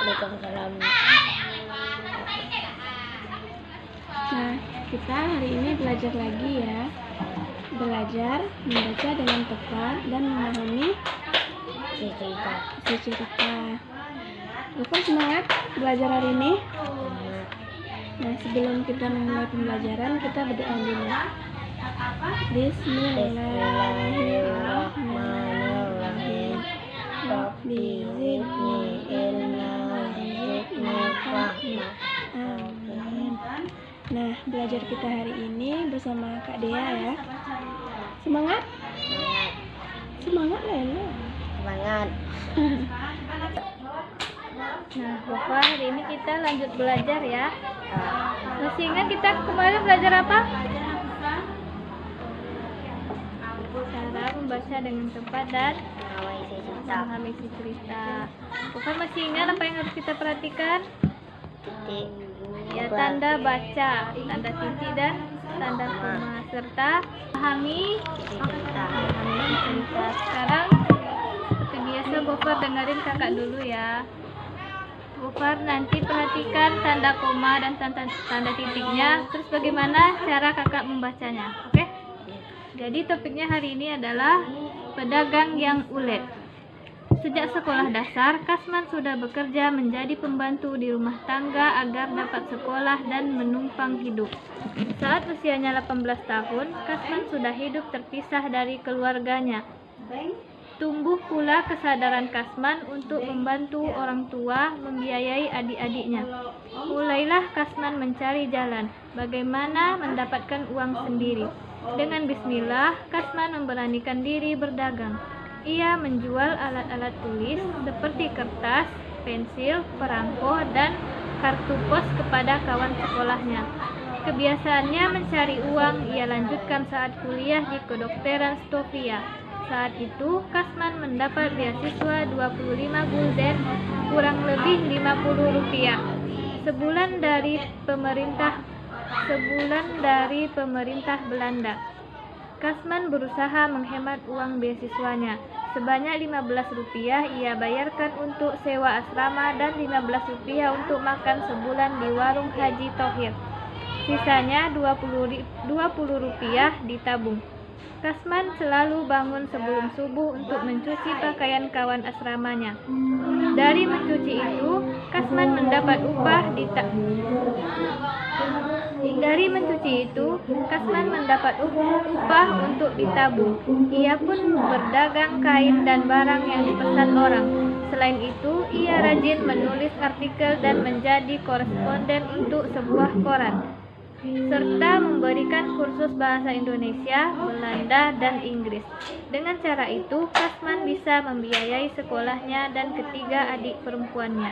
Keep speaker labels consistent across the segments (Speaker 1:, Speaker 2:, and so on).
Speaker 1: Waalaikumsalam.
Speaker 2: Nah, kita hari ini belajar lagi ya. Belajar membaca dengan tepat dan memahami isi cerita. Gofar semangat belajar hari ini. Nah, sebelum kita memulai pembelajaran, kita berdoa dulu. Bismillahirrahmanirrahim. Rabbi zidni ilma warzuqni fahma. Amin. Nah, belajar kita hari ini bersama Kak Dea ya. Semangat? Semangat Lelo.
Speaker 1: Semangat.
Speaker 3: Nah, Gofar, hari ini kita lanjut belajar ya. Masih ingat kita kemarin belajar apa? Cara membaca dengan tepat dan memahami isi cerita. Gofar masih ingat apa yang harus kita perhatikan?
Speaker 1: Titik.
Speaker 3: Ya, tanda baca, tanda titik dan tanda koma, serta memahami cerita. Sekarang seperti biasa Gofar dengerin kakak dulu ya. Gofar nanti perhatikan tanda koma dan tanda titiknya, terus bagaimana cara kakak membacanya, oke? Jadi topiknya hari ini adalah pedagang yang ulet. Sejak sekolah dasar, Kasman sudah bekerja menjadi pembantu di rumah tangga agar dapat sekolah dan menumpang hidup. Saat usianya 18 tahun, Kasman sudah hidup terpisah dari keluarganya. Tumbuh pula kesadaran Kasman untuk membantu orang tua membiayai adik-adiknya. Mulailah Kasman mencari jalan bagaimana mendapatkan uang sendiri. Dengan bismillah, Kasman memberanikan diri berdagang. Ia menjual alat-alat tulis seperti kertas, pensil, perangko, dan kartu pos kepada kawan sekolahnya. Kebiasaannya mencari uang ia lanjutkan saat kuliah di kedokteran Sofia. Saat itu, Kasman mendapat beasiswa 25 gulden, kurang lebih 50 rupiah, sebulan dari pemerintah Belanda. Kasman berusaha menghemat uang beasiswanya. Sebanyak 15 rupiah ia bayarkan untuk sewa asrama dan 15 rupiah untuk makan sebulan di warung Haji Tohir. Sisanya 20 rupiah ditabung. Kasman selalu bangun sebelum subuh untuk mencuci pakaian kawan asramanya. Dari mencuci itu, Kasman mendapat upah untuk ditabung. Ia pun berdagang kain dan barang yang dipesan orang. Selain itu, ia rajin menulis artikel dan menjadi koresponden untuk sebuah koran, serta memberikan kursus bahasa Indonesia, Belanda, dan Inggris. Dengan cara itu, Kasman bisa membiayai sekolahnya dan ketiga adik perempuannya.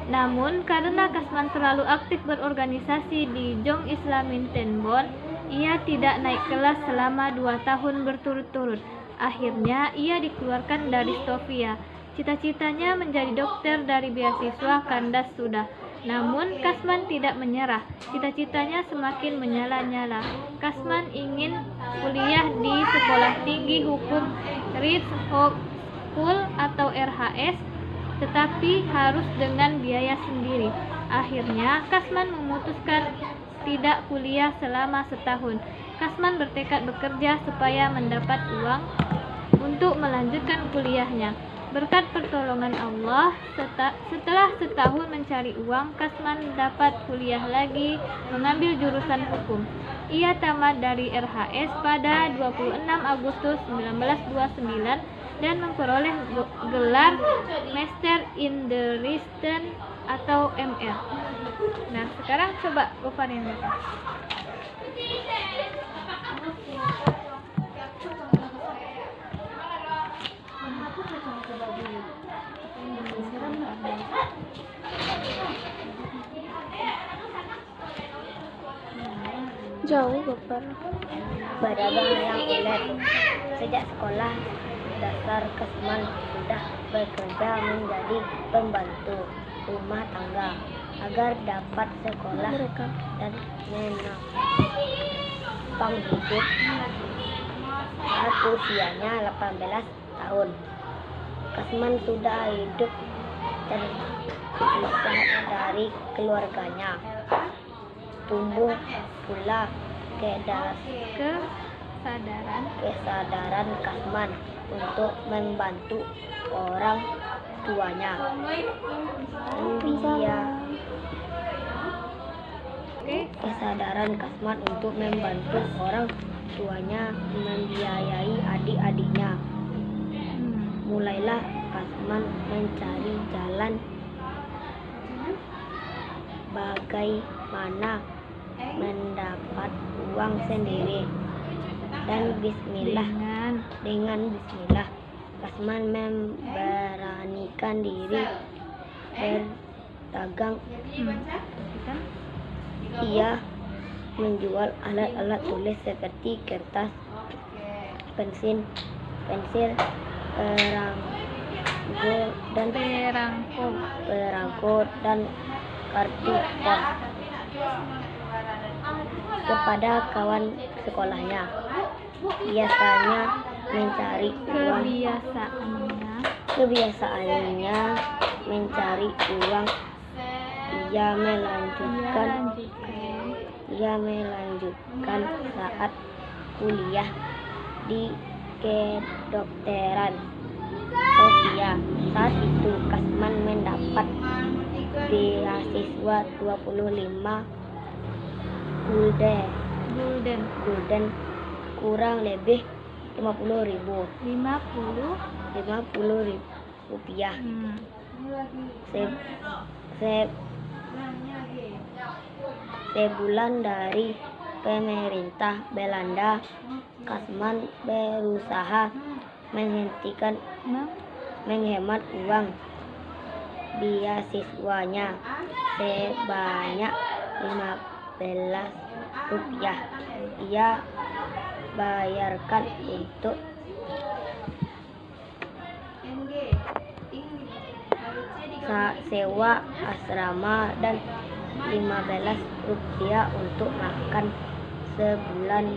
Speaker 3: Namun, karena Kasman terlalu aktif berorganisasi di Jong Islamin Tenbon, ia tidak naik kelas selama 2 tahun berturut-turut. Akhirnya, ia dikeluarkan dari Sofia. Cita-citanya menjadi dokter dari beasiswa kandas sudah. Namun, Kasman tidak menyerah. Cita-citanya semakin menyala-nyala. Kasman ingin kuliah di Sekolah Tinggi Hukum Ritz School atau RHS, tetapi harus dengan biaya sendiri. Akhirnya, Kasman memutuskan tidak kuliah selama setahun. Kasman bertekad bekerja supaya mendapat uang untuk melanjutkan kuliahnya. Berkat pertolongan Allah, setelah setahun mencari uang, Kasman dapat kuliah lagi mengambil jurusan hukum. Ia tamat dari RHS pada 26 Agustus 1929 dan memperoleh gelar Master in the Rechten atau MR. Nah, sekarang coba Gofar yang baca.
Speaker 2: Jauh Gofar.
Speaker 1: Pedagang yang ulet. Sejak sekolah dasar, Kasman sudah bekerja menjadi pembantu rumah tangga agar dapat sekolah dan menopang hidup saat usianya 18 tahun. Kasman sudah hidup terpisah dari keluarganya. Tumbuh pula kesadaran Kasman untuk membantu orang tuanya. Kesadaran Kasman untuk membantu orang tuanya membiayai adik-adiknya. Mulailah Kasman mencari jalan bagaimana mendapat uang sendiri, dan dengan bismillah Kasman memberanikan diri berdagang. Ia menjual alat-alat tulis seperti kertas, pensil, perangko dan kartu pos kepada kawan sekolahnya. Kebiasaannya mencari uang. Ia melanjutkan saat kuliah di kedokteran Sofia. Saat itu Kasman mendapat beasiswa 25 gulden, kurang lebih 50.000 rupiah. Sebulan dari pemerintah Belanda, Kasman berusaha menghemat uang beasiswanya sebanyak 15 rupiah. Ia bayarkan untuk sewa asrama dan 15 rupiah untuk makan sebulan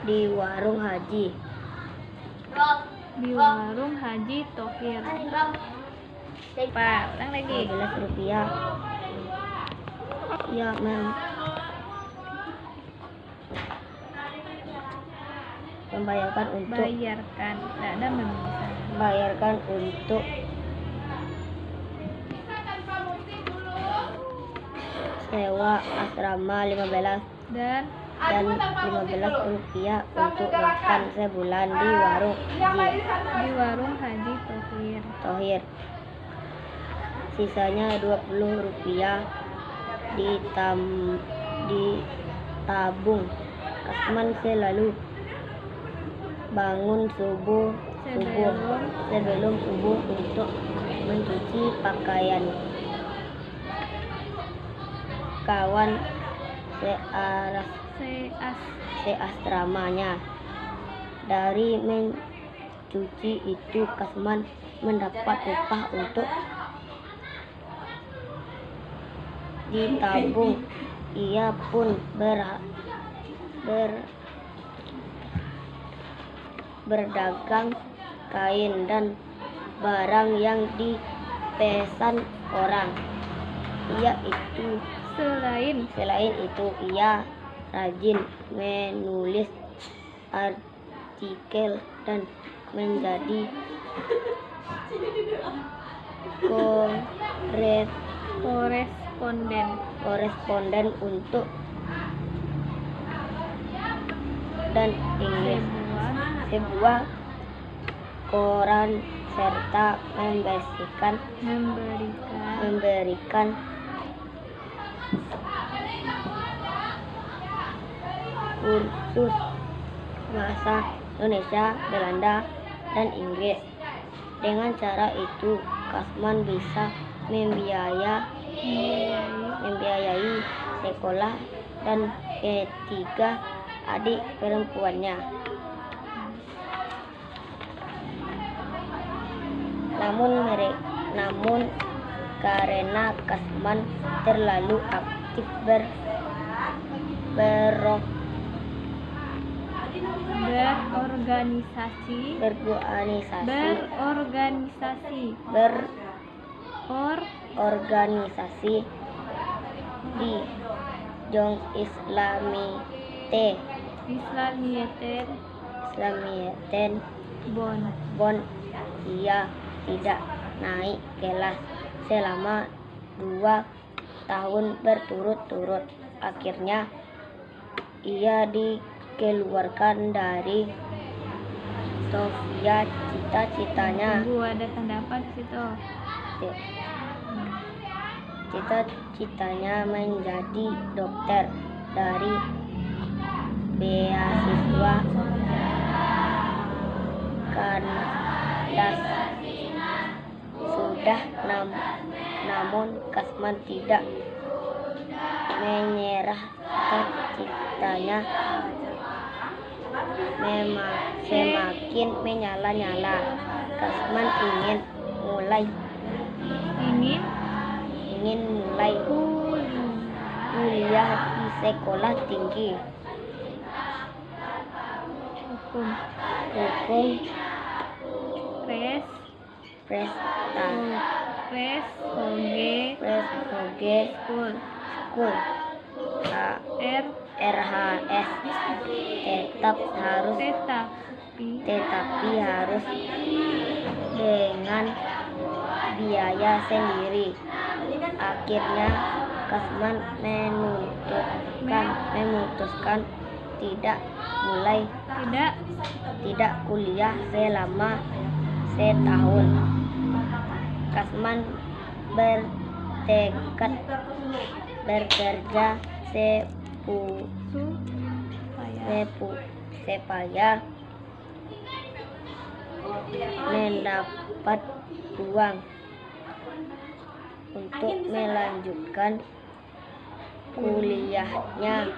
Speaker 1: di warung haji.
Speaker 3: Thohir. Ulang lagi.
Speaker 1: 15 rupiah. Ya, membayarkan untuk sewa asrama 15 dan 15 rupiah untuk makan sebulan di warung haji Thohir. Sisanya 20 rupiah ditabung. Kasman selalu bangun sebelum subuh untuk mencuci pakaian kawan seasramanya. Dari mencuci itu Kasman mendapat upah untuk ditabung. Ia pun berdagang kain dan barang yang dipesan orang. Selain itu, ia rajin menulis artikel dan menjadi koresponden untuk dan Inggris, sebuah koran, serta memberikan kursus bahasa Indonesia, Belanda, dan Inggris. Dengan cara itu Kasman bisa membiayai sekolah dan ketiga adik perempuannya. Namun karena Kasman terlalu aktif berorganisasi
Speaker 3: berorganisasi
Speaker 1: di Jong Islamiyeten Bon. Ia tidak naik kelas selama 2 tahun berturut-turut. Akhirnya ia dikeluarkan dari Sofia. Cita-citanya
Speaker 3: ada tanda apa di situ?
Speaker 1: Cita-citanya menjadi dokter. Dari beasiswa kandas sudah namun Kasman tidak menyerahkan citanya. Semakin menyala-nyala, Kasman ingin mulai kuliah di sekolah tinggi hukum Preshoge School RHS, tetapi harus dengan biaya sendiri. Akhirnya Kasman memutuskan tidak kuliah selama setahun. Kasman bertekad bekerja supaya mendapat uang untuk melanjutkan kuliahnya.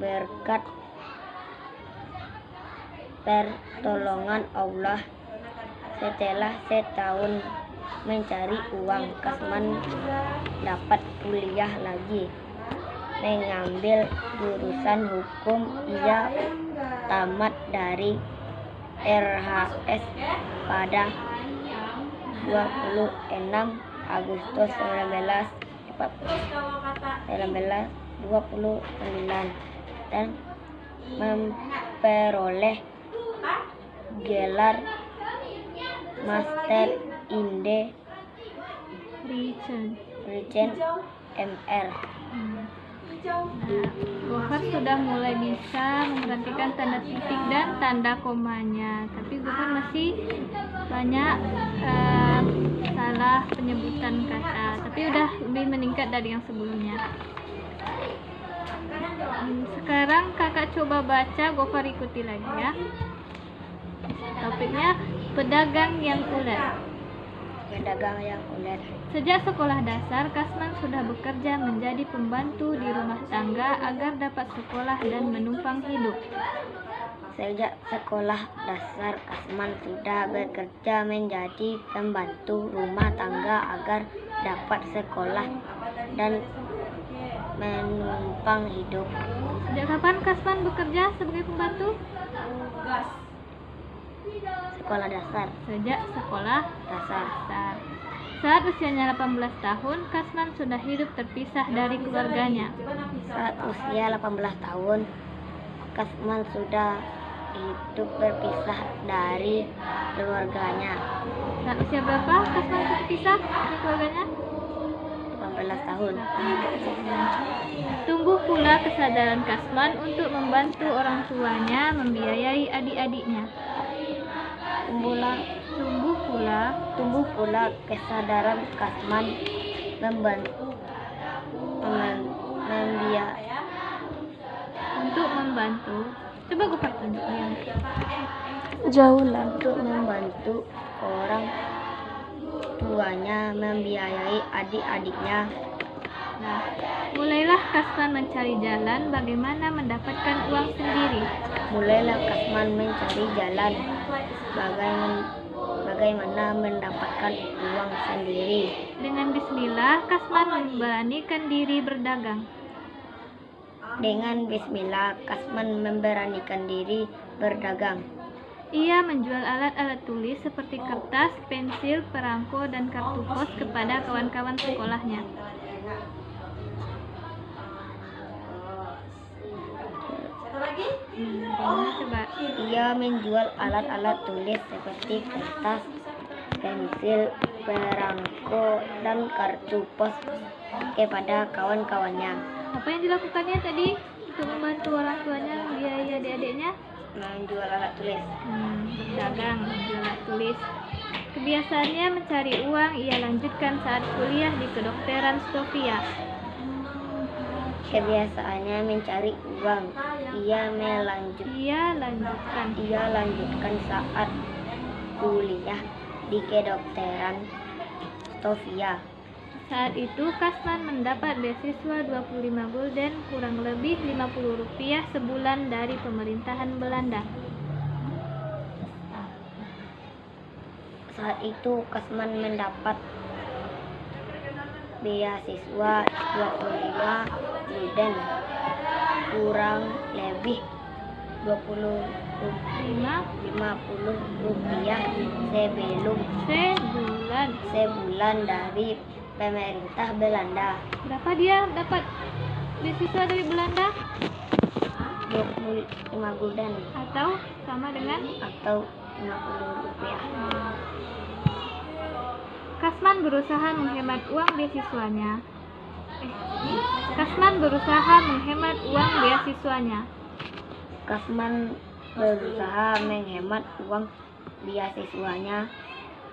Speaker 1: Berkat pertolongan Allah, setelah setahun mencari uang, Kasman dapat kuliah lagi, mengambil jurusan hukum. Ia tamat dari RHS pada 26 Agustus 1929 dan memperoleh gelar Master Inde Regent MR.
Speaker 3: Gofar sudah mulai bisa memperhatikan tanda titik dan tanda komanya, tapi Gofar masih banyak salah penyebutan kata, tapi udah lebih meningkat dari yang sebelumnya. Sekarang kakak coba baca, Gofar ikuti lagi ya. Topiknya pedagang yang ulet. Sejak sekolah dasar, Kasman sudah bekerja menjadi pembantu di rumah tangga agar dapat sekolah dan menumpang hidup.
Speaker 1: Sejak sekolah dasar, Kasman sudah bekerja menjadi pembantu rumah tangga agar dapat sekolah dan menumpang hidup.
Speaker 3: Sejak kapan Kasman bekerja sebagai pembantu?
Speaker 1: Sekolah dasar.
Speaker 3: Sejak sekolah dasar. Saat usianya 18 tahun, Kasman sudah hidup terpisah dari keluarganya.
Speaker 1: Saat usia 18 tahun, Kasman sudah hidup berpisah dari keluarganya.
Speaker 3: Saat usia berapa Kasman terpisah dari keluarganya?
Speaker 1: 18 tahun.
Speaker 3: Tumbuh pula kesadaran Kasman untuk membantu orang tuanya membiayai adik-adiknya.
Speaker 1: Tumbuh pula kesadaran Kasman
Speaker 3: untuk membantu. Coba gue pakai tunjuknya.
Speaker 1: Untuk membantu orang tuanya membiayai adik-adiknya.
Speaker 3: Nah, mulailah Kasman mencari jalan bagaimana mendapatkan uang sendiri.
Speaker 1: Bagaimana mendapatkan uang sendiri.
Speaker 3: Dengan bismillah, Kasman memberanikan diri berdagang.
Speaker 1: Dengan bismillah, Kasman memberanikan diri berdagang.
Speaker 3: Ia menjual alat-alat tulis seperti kertas, pensil, perangko, dan kartu pos kepada kawan-kawan sekolahnya. Gimana coba?
Speaker 1: Ia menjual alat-alat tulis seperti kertas, pensil, perangko, dan kartu pos kepada kawan-kawannya.
Speaker 3: Apa yang dilakukannya tadi untuk membantu orang tuanya biaya adik-adiknya?
Speaker 1: Menjual alat tulis.
Speaker 3: Berdagang, menjual alat tulis. Kebiasaannya mencari uang ia lanjutkan saat kuliah di kedokteran Sofia.
Speaker 1: Kebiasaannya mencari uang. Ia lanjutkan saat kuliah di kedokteran Sofia.
Speaker 3: Saat itu Kasman mendapat beasiswa 25 gulden kurang lebih 50 rupiah sebulan dari pemerintahan Belanda.
Speaker 1: Saat itu Kasman mendapat beasiswa 25 gulden kurang lebih 50 rupiah sebulan dari pemerintah Belanda.
Speaker 3: Berapa dia dapat beasiswa dari Belanda?
Speaker 1: 25 gulden
Speaker 3: Atau sama dengan?
Speaker 1: atau 50 rupiah.
Speaker 3: Kasman berusaha menghemat uang beasiswanya. Kasman berusaha menghemat uang beasiswanya.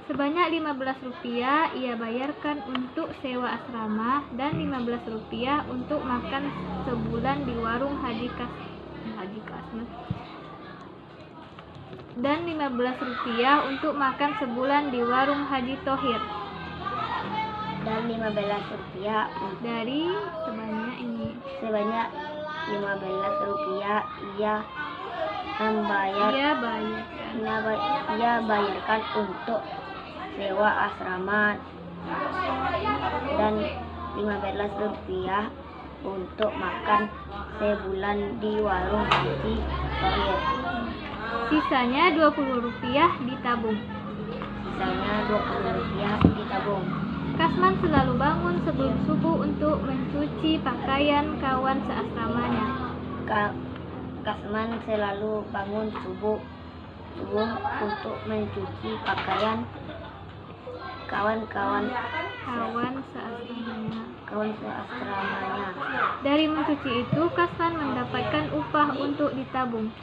Speaker 3: Sebanyak 15 rupiah ia bayarkan untuk sewa asrama dan 15 rupiah untuk makan sebulan di warung Haji Kasman. Dan 15 rupiah untuk makan sebulan di warung Haji Tohir.
Speaker 1: Dan 15 rupiah
Speaker 3: Dari sebanyak
Speaker 1: 15 rupiah ia bayarkan untuk sewa asrama dan 15 rupiah untuk makan sebulan di warung Haji Tohir.
Speaker 3: Sisanya 20 rupiah ditabung. Kasman selalu bangun sebelum subuh untuk mencuci pakaian kawan seasramanya.
Speaker 1: Kasman selalu bangun subuh untuk mencuci pakaian kawan seasramanya.
Speaker 3: Dari mencuci itu, Kasman mendapatkan upah untuk ditabung.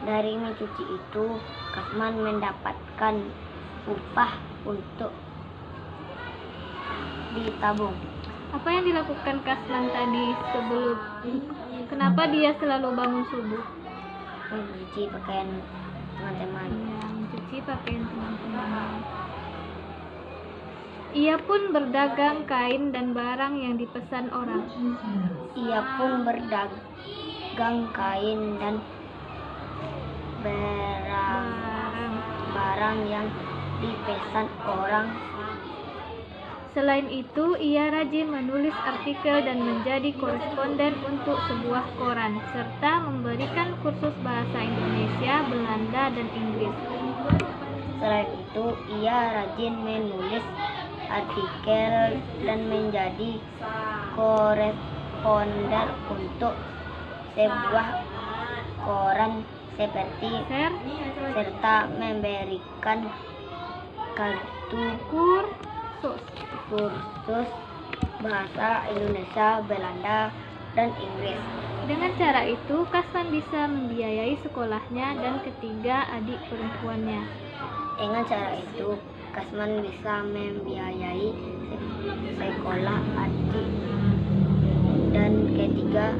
Speaker 1: Dari mencuci itu, Kasman mendapatkan upah untuk ditabung.
Speaker 3: Apa yang dilakukan Kasman tadi sebelum? Kenapa dia selalu bangun subuh?
Speaker 1: Mencuci pakaian teman-teman.
Speaker 3: Mencuci pakaian teman-teman. Ia pun berdagang kain dan barang yang dipesan orang.
Speaker 1: Barang yang dipesan orang.
Speaker 3: Selain itu, ia rajin menulis artikel dan menjadi koresponden untuk sebuah koran, serta memberikan kursus bahasa Indonesia, Belanda, dan Inggris.
Speaker 1: Selain itu, ia rajin menulis artikel dan menjadi koresponden untuk sebuah koran serta memberikan kursus bahasa Indonesia, Belanda, dan Inggris.
Speaker 3: Dengan cara itu, Kasman bisa membiayai sekolahnya dan ketiga adik perempuannya.
Speaker 1: Dengan cara itu, Kasman bisa membiayai sekolah adik dan ketiga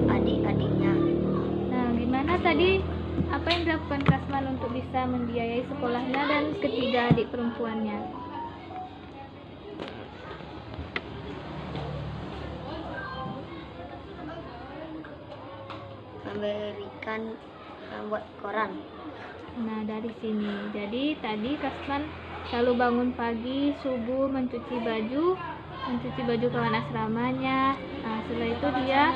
Speaker 1: adik-adiknya.
Speaker 3: Nah, gimana tadi? Apa yang dilakukan Kasman untuk bisa membiayai sekolahnya dan ketiga adik perempuannya?
Speaker 1: Membuat koran.
Speaker 3: Nah, dari sini. Jadi tadi Kasman selalu bangun pagi, subuh, mencuci baju kawan asramanya. Nah, setelah itu dia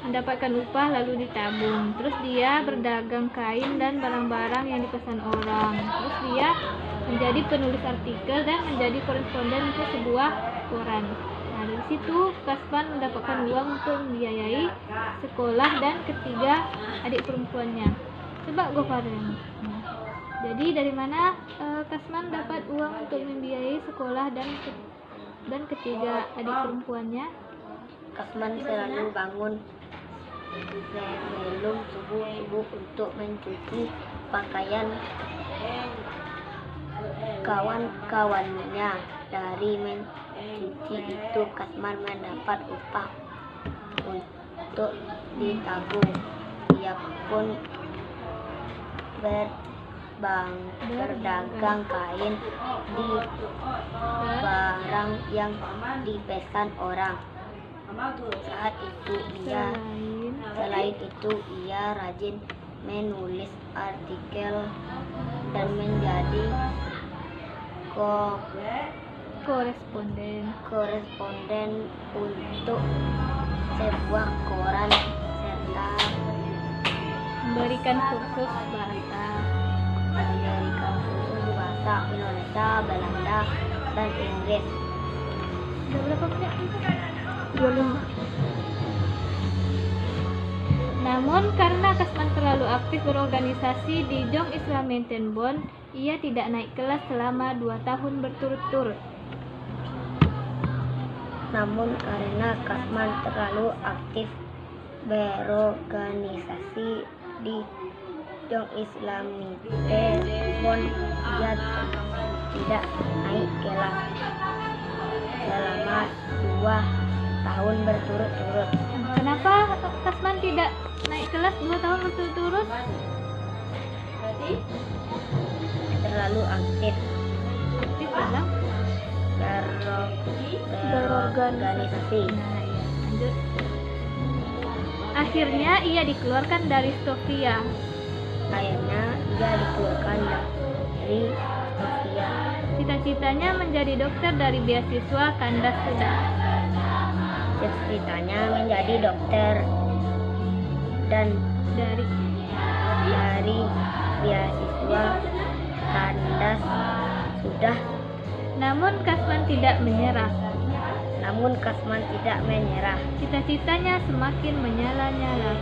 Speaker 3: mendapatkan upah lalu ditabung. Terus dia berdagang kain dan barang-barang yang dipesan orang. Terus dia menjadi penulis artikel dan menjadi koresponden untuk sebuah koran. Nah, dari situ Kasman mendapatkan uang untuk membiayai sekolah dan ketiga adik perempuannya. Coba Gofar. Jadi dari mana Kasman dapat uang untuk membiayai sekolah dan ketiga adik perempuannya?
Speaker 1: Kasman selalu bangun sebelum subuh untuk mencuci pakaian kawan-kawannya. Dari mencuci itu Kasman mendapat upah untuk ditabung. Ia pun berdagang kain di barang yang dipesan orang. Saat itu selain itu ia rajin menulis artikel dan menjadi koresponden untuk sebuah koran serta
Speaker 3: Memberikan kursus
Speaker 1: bahasa Indonesia, Belanda, dan Inggris.
Speaker 3: Udah berapa menit?
Speaker 2: 25.
Speaker 3: Namun karena Kasman terlalu aktif berorganisasi di Jong Islamentenbond, ia tidak naik kelas selama 2 tahun berturut-turut.
Speaker 1: Namun karena Kasman terlalu aktif berorganisasi di Jong Islamentenbond, ia tidak naik kelas selama 2 tahun berturut-turut.
Speaker 3: Kenapa Kasman tidak naik kelas 2 tahun berturut-turut?
Speaker 1: Terlalu aktif
Speaker 3: Aktif dalam
Speaker 1: berorganisasi.
Speaker 3: Nah, ya, lanjut. Akhirnya ia dikeluarkan dari Sofia. Cita-citanya menjadi dokter dari beasiswa kandas sudah.
Speaker 1: Cita-citanya menjadi dokter dan
Speaker 3: Dari
Speaker 1: beasiswa kandas sudah.
Speaker 3: Namun Kasman tidak menyerah. Cita-citanya semakin menyala-nyala.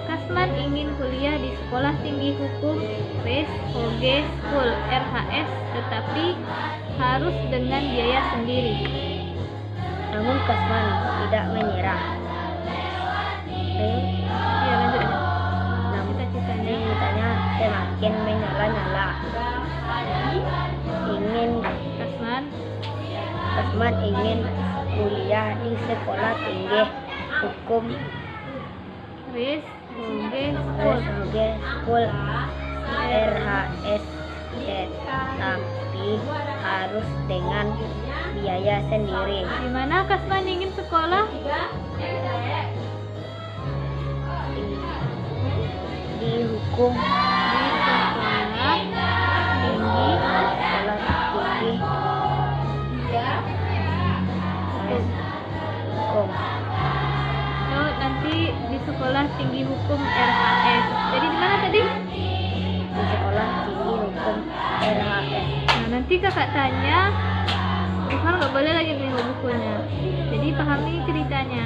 Speaker 3: Kasman ingin kuliah di Sekolah Tinggi Hukum Res Hoge School RHS, tetapi harus dengan biaya sendiri.
Speaker 1: Namun Kasman tidak menyerah.
Speaker 3: Ya, lanjut aja.
Speaker 1: Cita-citanya semakin menyala-nyala. Kasman ingin kuliah di Sekolah Tinggi Hukum
Speaker 3: Res Hoge
Speaker 1: School RHS, tetapi harus dengan biaya sendiri.
Speaker 3: Di mana Kasman ingin sekolah?
Speaker 1: Di hukum
Speaker 3: di Sekolah Tinggi Hukum RHS. Jadi di mana tadi?
Speaker 1: Di Sekolah Tinggi Hukum RHS.
Speaker 3: Nah, nanti kakak tanya, Gofar nggak boleh lagi nengok bukunya. Jadi pahami ceritanya.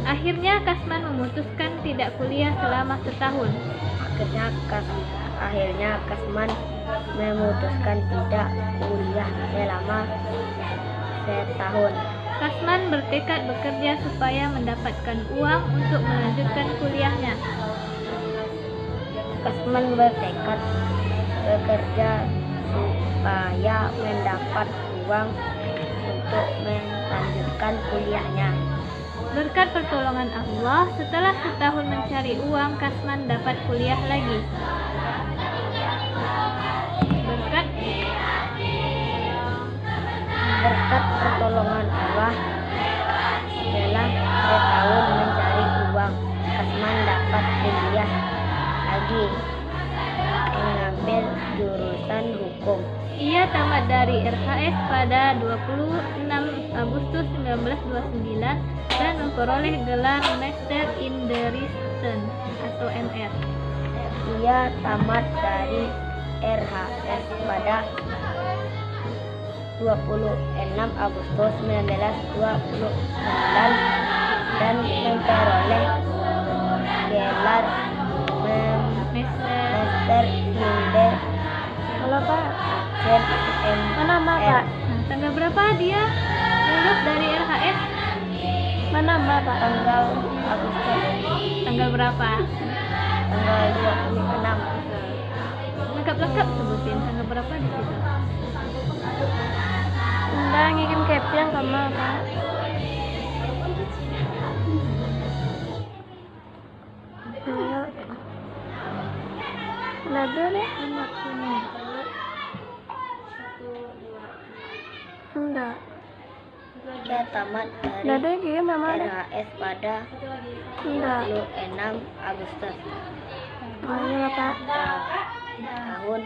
Speaker 3: Akhirnya Kasman memutuskan tidak kuliah selama setahun.
Speaker 1: Akhirnya Kasman memutuskan tidak kuliah selama setahun.
Speaker 3: Kasman bertekad bekerja supaya mendapatkan uang untuk melanjutkan kuliahnya.
Speaker 1: Kasman bertekad bekerja supaya mendapat uang untuk melanjutkan kuliahnya.
Speaker 3: Berkat pertolongan Allah, setelah setahun mencari uang, Kasman dapat kuliah lagi.
Speaker 1: Berkat pertolongan Allah, setelah setahun mencari uang, Kasman dapat kuliah lagi, mengambil jurusan jurusan hukum.
Speaker 3: Ia tamat dari RHS pada 26 Agustus 1929 dan memperoleh gelar Master in the Reason atau MR.
Speaker 1: Ia tamat dari RHS pada 26 Agustus 1929 dan memperoleh gelar Master in the
Speaker 2: Halo Pak,
Speaker 1: Reason
Speaker 2: mana Mbak
Speaker 1: MR.
Speaker 2: Pak?
Speaker 3: Tanggal berapa dia lulus dari RHS?
Speaker 2: Mana Mbak Pak?
Speaker 1: Tanggal Agustus,
Speaker 3: Tanggal berapa?
Speaker 1: tanggal 26.
Speaker 3: Lengkap-lengkap sebutin tanggal berapa di situ.
Speaker 2: Udah ngirim caption sama Pak. Ayo. Nado deh. Enggak.
Speaker 1: Ia tamat dari
Speaker 2: Nado kirim sama deh.
Speaker 1: RHS pada
Speaker 2: Enggak.
Speaker 1: 26 Agustus
Speaker 2: Ayo lah Pak.
Speaker 1: tahun.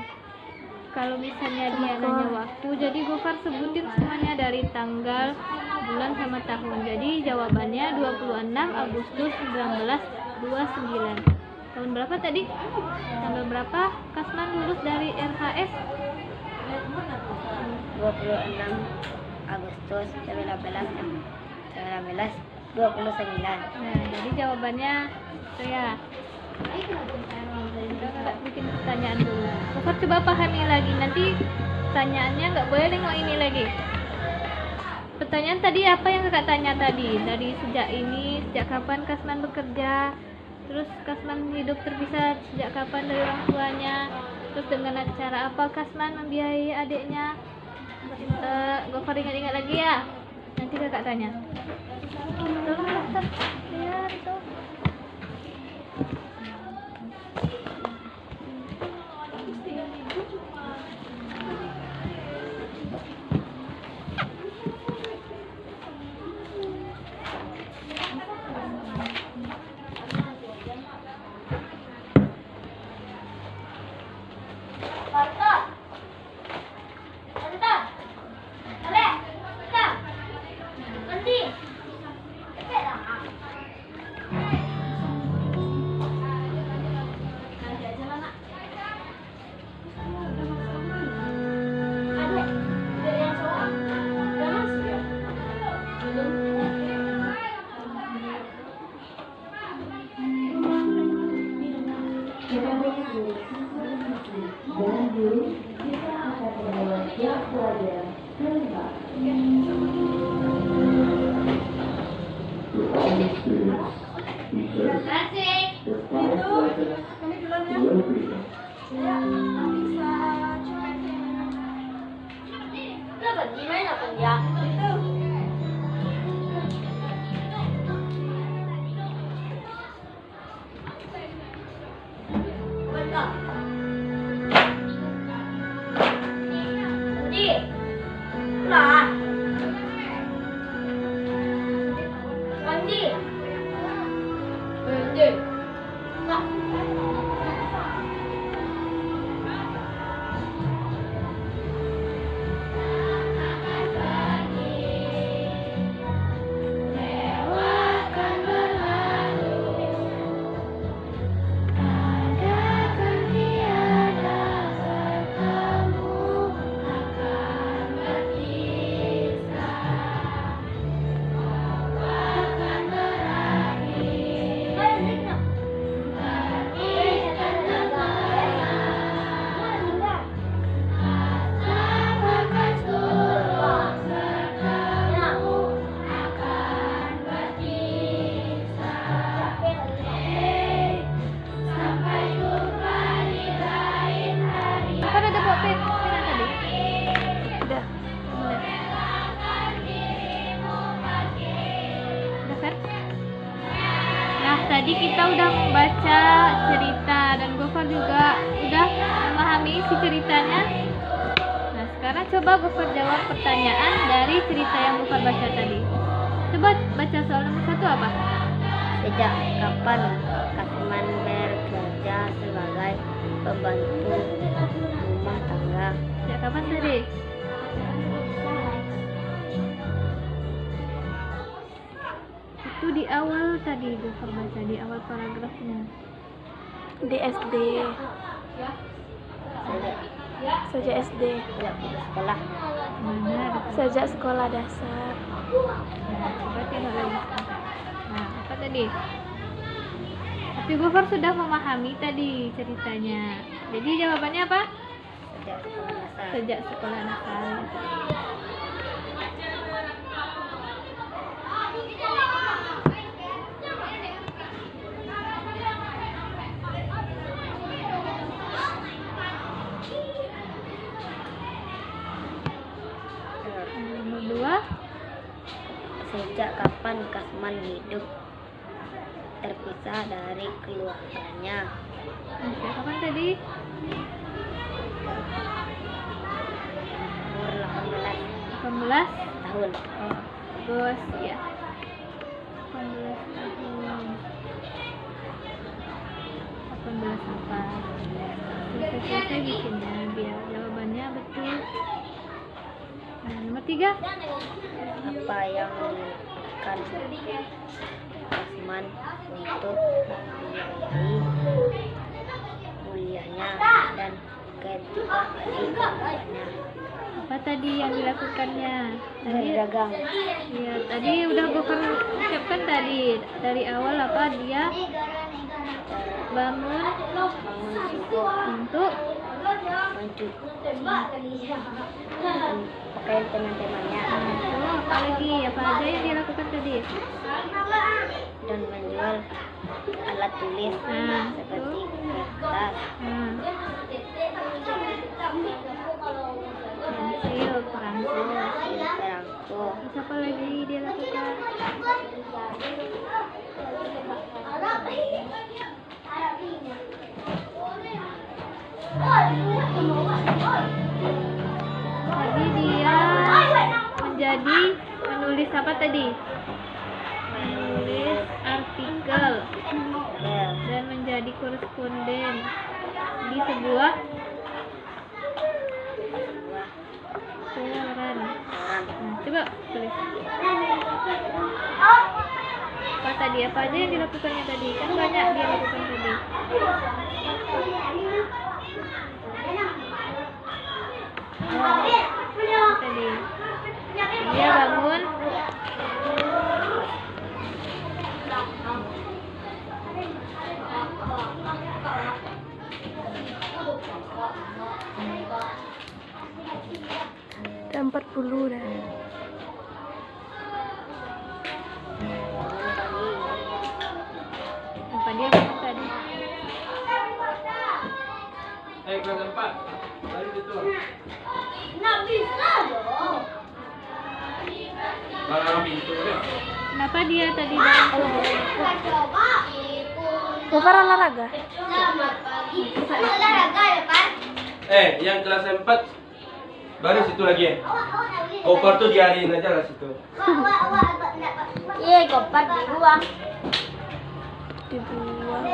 Speaker 3: Kalau misalnya dia nanya waktu, jadi Gofar sebutin semuanya dari tanggal, bulan sama tahun. Jadi jawabannya 26 Agustus 1929. Tahun berapa tadi? Tanggal berapa Kasman lulus dari RHS?
Speaker 1: 26 Agustus 1929.
Speaker 3: Nah, jadi jawabannya itu ya. Kita bikin pertanyaan dulu. Gofar coba pahami lagi. Nanti pertanyaannya nggak boleh nengok ini lagi. Pertanyaan tadi apa yang kakak tanya tadi? Dari sejak kapan Kasman bekerja? Terus Kasman hidup terpisah sejak kapan dari orang tuanya? Terus dengan cara apa Kasman membiayai adiknya? Gofar ingat-ingat lagi ya. Nanti kakak tanya. Tolong dokter, lihat itu. Tadi kita udah membaca cerita dan Gofar juga udah memahami isi ceritanya. Nah, sekarang coba Gofar jawab pertanyaan dari cerita yang Gofar baca tadi. Coba baca soal nomor 1 apa?
Speaker 1: Sejak kapan Kasman bekerja sebagai pembantu rumah tangga.
Speaker 3: Sejak kapan tadi? Itu di awal tadi Gofar baca, di awal paragrafnya.
Speaker 2: Di SD. Sejak SD.
Speaker 1: Sejak putus sekolah.
Speaker 3: Mana?
Speaker 2: Sejak sekolah dasar.
Speaker 3: Coba tengok lagi. Nah, apa tadi? Tapi Gofar sudah memahami tadi ceritanya. Jadi jawabannya apa?
Speaker 1: Sejak sekolah dasar.
Speaker 3: Sejak sekolah dasar. Nomor 2.
Speaker 1: Sejak kapan Kasman hidup terpisah dari keluarganya?
Speaker 3: Sejak kapan tadi?
Speaker 1: Umur 18
Speaker 3: 18
Speaker 1: tahun.
Speaker 3: bagus ya. 18 tahun. 18 apa? Selesai bikinnya biar jawabannya betul. Nah, nomor 3.
Speaker 1: Apa yang dilakukan Kasman untuk membiayai kuliahnya dan ketiga adik-adiknya?
Speaker 3: Apa tadi yang dilakukannya? Tadi
Speaker 1: Berdagang.
Speaker 3: ya, tadi udah Gofar ucapkan tadi. Dari awal apa dia bangun
Speaker 1: Bangun subuh
Speaker 3: untuk
Speaker 1: mencuci pakaian teman-temannya
Speaker 3: apa lagi? Apa aja yang dilakukan tadi?
Speaker 1: dan menjual alat tulis
Speaker 3: Nah,
Speaker 1: seperti kertas,
Speaker 3: Nah, pensil, perangko.
Speaker 1: perangko,
Speaker 3: Terus apa lagi dia lakukan? Tadi dia menjadi menulis apa tadi? Menulis artikel
Speaker 1: bel,
Speaker 3: dan menjadi koresponden di sebuah koran.
Speaker 1: orang,
Speaker 3: Nah, coba tulis. Apa tadi? Apa aja yang dilakukannya tadi? Kan banyak dia lakukan tadi. Apa tadi? Dia bangun.
Speaker 2: Udah 40 dah.
Speaker 3: Apa dia bangun tadi?
Speaker 4: Kelas 4. Baru itu. Barang pintu deh.
Speaker 3: Kenapa dia tadi bangun?
Speaker 2: Gofar olahraga.
Speaker 4: Yang kelas 4 baru situ lagi ya. Koper tuh diariin aja lah situ.
Speaker 1: iya Gopar dibuang.
Speaker 2: Dibuang.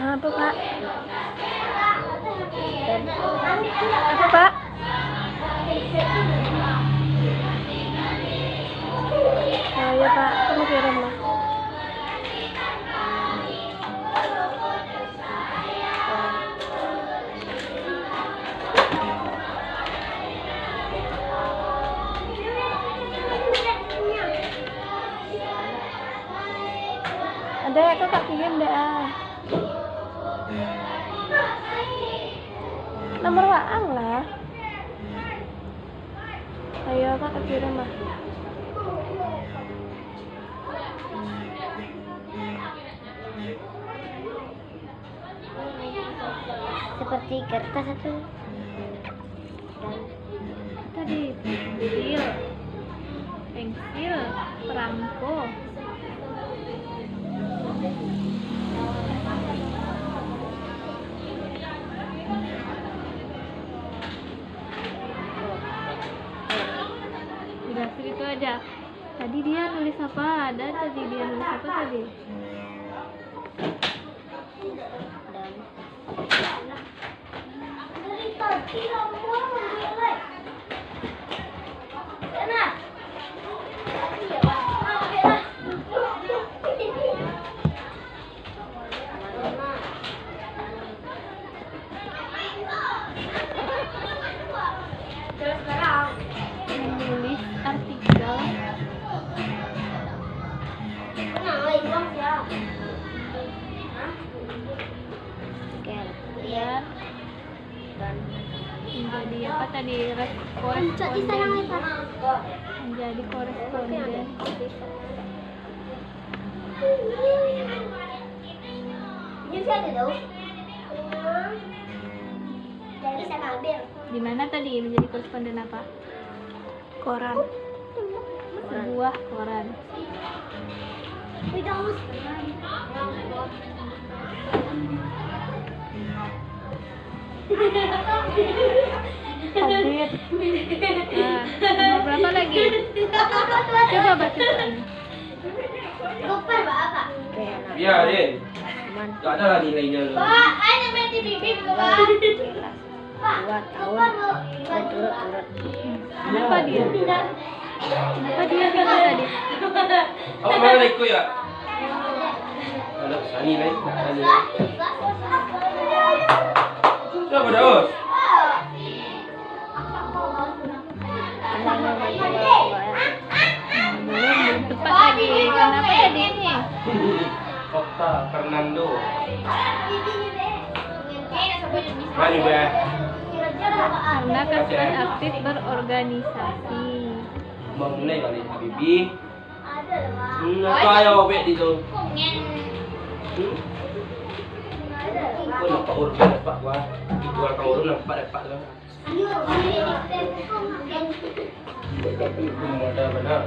Speaker 2: Apa Pak? Apa Pak? Oh iya Pak, kamu kirim lah. Ada ya tuh Kak kirim deh nomor Waang lah. Ayo Kak kirim lah.
Speaker 1: Seperti kertas atau
Speaker 3: Tadi pensil, perangko. Tadi dia nulis apa? Ada tadi dia nulis apa tadi? Menulis artikel.
Speaker 1: Kemudian
Speaker 3: Dan
Speaker 1: dan
Speaker 3: menjadi apa tadi? Koresponden. Menjadi koresponden. Di mana tadi menjadi koresponden apa?
Speaker 2: Koran.
Speaker 3: Sebuah koran.
Speaker 2: Tablet.
Speaker 3: Nah, nomor berapa lagi? Coba baca soalnya.
Speaker 4: Biarin.
Speaker 1: teman
Speaker 4: Gak ada lah nilainya.
Speaker 1: 2 tahun berturut-turut.
Speaker 3: Kenapa dia? Kenapa dia bilang tadi?
Speaker 4: Apa mana ikut ya? Ada nilai, tak ada nilai. Siapa Daus?
Speaker 3: Belum tepat lagi. Kenapa tadi ini?
Speaker 4: Kota Fernando. Mari be.
Speaker 3: Karena Kasman aktif berorganisasi.
Speaker 4: Mengenai kali Bibi. Apa ya obek di tu? Kau nampak urut dapat gua. Itu orang urut nampak dapat lah. Ada benar.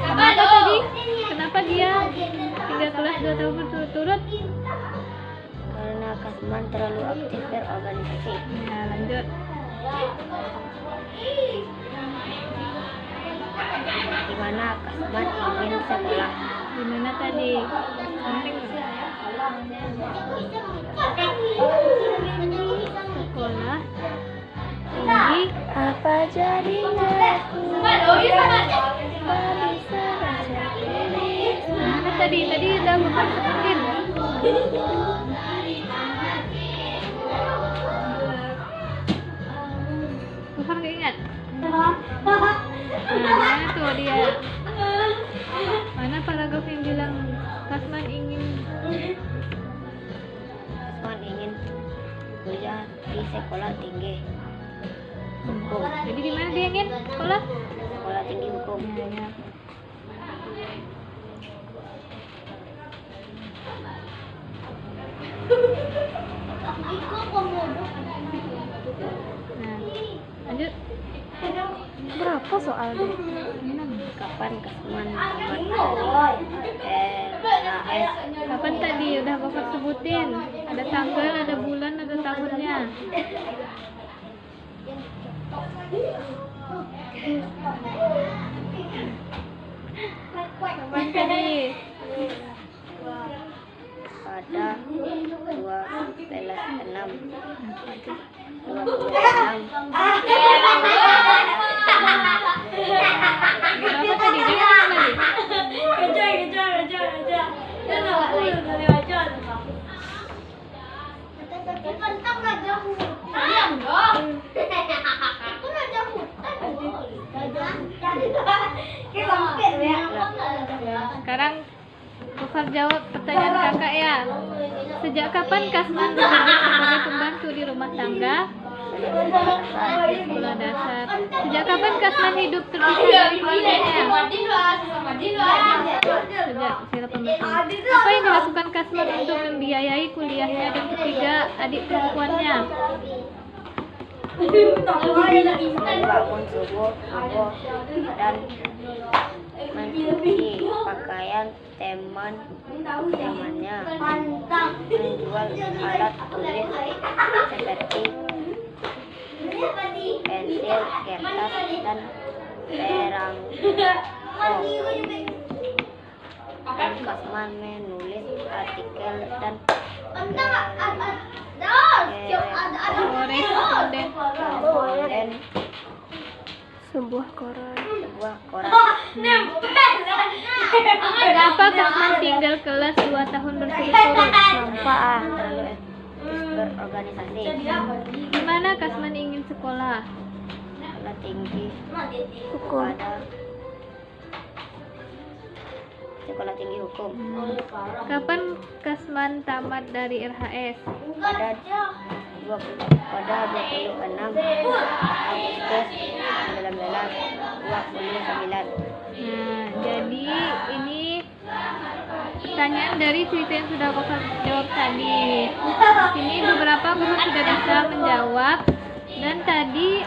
Speaker 3: Kenapa tadi? Kenapa dia 3 kelas 2 tahun berturut-turut?
Speaker 1: Karena Kasman terlalu aktif berorganisasi.
Speaker 3: Nah, lanjut.
Speaker 1: Di mana Kasman ingin sekolah.
Speaker 3: Gimana tadi? Penting nggak? Sekolah tinggi.
Speaker 2: Apa jadinya aku?
Speaker 3: Gimana tadi? Tadi udah bukan sebutin. Bukan nggak ingat? Nah, mana tuh dia? Mana paragraf yang bilang Kasman ingin
Speaker 1: Kasman ingin kuliah di sekolah tinggi hukum.
Speaker 3: jadi di mana dia ingin sekolah?
Speaker 1: Sekolah tinggi hukum.
Speaker 3: Nah, ya. Nah, lanjut.
Speaker 2: Berapa soalnya?
Speaker 1: Kapan Kasman tamat dari LAS?
Speaker 3: Kapan tadi udah Bapak sebutin? Ada tanggal, ada bulan, ada tahunnya. Kapan tadi?
Speaker 1: Pada 12/6
Speaker 3: Berapa tadi? Dia ngomong tadi. Sekarang Gofar jawab pertanyaan kakak ya. Sejak kapan Kasman bekerja sebagai pembantu di rumah tangga? Sekolah dasar. Sejak kapan Kasman hidup terpisah dari keluarganya? Sejak usia 18 tahun. Apa yang dilakukan Kasman untuk membiayai kuliahnya dan ketiga adik perempuannya?
Speaker 1: bangun subuh dan mencuci pakaian temannya, menjual alat tulis seperti pensil, kertas, dan perangko. Dan Kasman menulis artikel dan koresponden
Speaker 2: Sebuah koran.
Speaker 1: koran.
Speaker 3: Kenapa Kasman tinggal kelas 2 tahun berturut-turut?
Speaker 1: Nampak terlalu berorganisasi.
Speaker 3: Di mana Kasman ingin sekolah?
Speaker 1: Sekolah tinggi
Speaker 2: Hukum.
Speaker 1: pada sekolah tinggi hukum
Speaker 3: Kapan Kasman tamat dari RHS?
Speaker 1: pada 26 Agustus 1929.
Speaker 3: Nah, jadi ini pertanyaan dari cerita yang sudah Gofar jawab tadi. Ini beberapa guru sudah bisa menjawab, dan tadi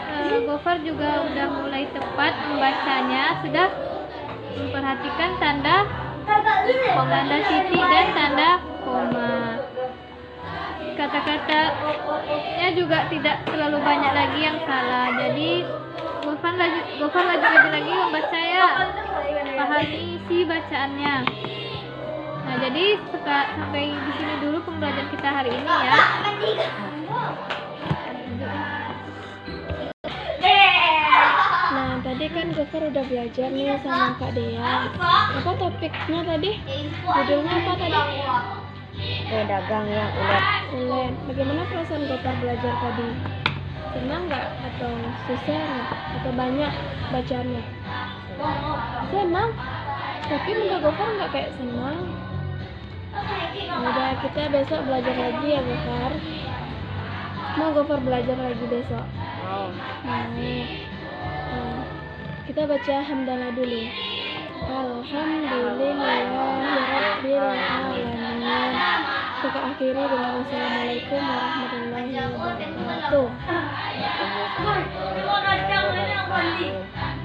Speaker 3: Gofar juga udah mulai tepat membacanya, sudah memperhatikan tanda titik dan tanda koma. Kata-katanya juga tidak terlalu banyak lagi yang salah. Jadi Gofar lagi membaca ya, pahami isi bacaannya. Nah, jadi sampai di sini dulu pembelajaran kita hari ini ya.
Speaker 2: Nah, tadi kan Gofar udah belajar nih sama Kak Dea. Apa topiknya tadi? Judulnya apa tadi?
Speaker 1: Pedagang yang ulet.
Speaker 2: Ulen. Bagaimana perasaan Gofar belajar tadi? Senang nggak atau susah nggak? Atau banyak bacaannya? Senang. Tapi muka Gofar nggak kayak senang. Udah, kita besok belajar lagi ya Gofar. Mau Gofar belajar lagi besok?
Speaker 1: Mau.
Speaker 2: Nah, kita baca hamdalah dulu. Alhamdulillahirabbil alamin. Kita akhiri dengan wassalamualaikum warahmatullahi wabarakatuh.
Speaker 1: Waalaikumsalam warahmatullahi wabarakatuh.